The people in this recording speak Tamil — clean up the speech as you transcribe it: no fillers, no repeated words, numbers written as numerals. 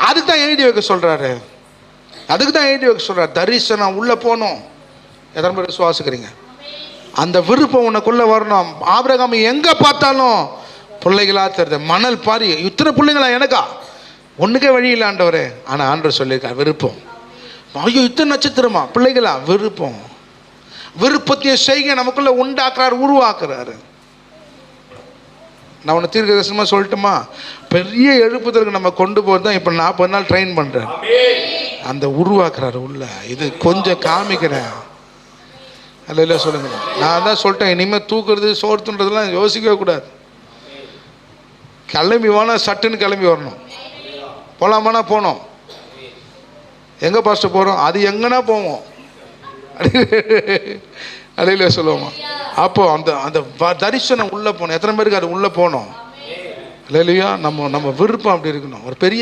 அதுக்கு தான் எழுதி வைக்க சொல்கிறாரு. அதுக்கு தான் எழுதி வைக்க சொல்கிறார். தரிசனம் உள்ளே போகணும். எத்தனை பேர் விசுவாசிக்கிறீங்க? அந்த விருப்பம் உனக்குள்ளே வரணும். ஆபிரகாம் எங்கே பார்த்தாலும் பிள்ளைகளா தெரியுது. மணல் பாரி இத்தனை பிள்ளைங்களா எனக்கா? ஒன்றுக்கே வழி இல்லை ஆண்டவரே. ஆனால் ஆண்டவர் சொல்லியிருக்கார் விருப்பம். ஐயோ இத்தனை நட்சத்திரமா பிள்ளைகளா? விருப்பம். விருப்பத்தையும் செய்க நமக்குள்ளே உண்டாக்குறாரு, உருவாக்குறாரு. நான் ஒன்று தீர்க்கதரிசனமாக சொல்லட்டுமா? பெரிய எழுப்புதலுக்கு நம்ம கொண்டு போகிறது தான் இப்போ 40 நாள் ட்ரெயின் பண்ணுறேன். அந்த உருவாக்குறாரு உள்ள. இது கொஞ்சம் காமிக்கிறேன். அல்ல சொல்லுங்க. நான் தான் சொல்லிட்டேன், இனிமேல் தூக்குறது சோர்த்துன்றதுலாம் யோசிக்கவே கூடாது. கிளம்பி வேணா சட்டுன்னு கிளம்பி வரணும். போகலாமானா போனோம். எங்கே பாஸ்டர் போகிறோம்? அது எங்கன்னா போவோம். அலையில சொல்லுவோமா? அப்போ அந்த அந்த தரிசனம் உள்ளே போகணும். எத்தனை பேருக்கு அது உள்ளே போகணும்? இல்லையா? நம்ம விருப்பம் அப்படி இருக்கணும். ஒரு பெரிய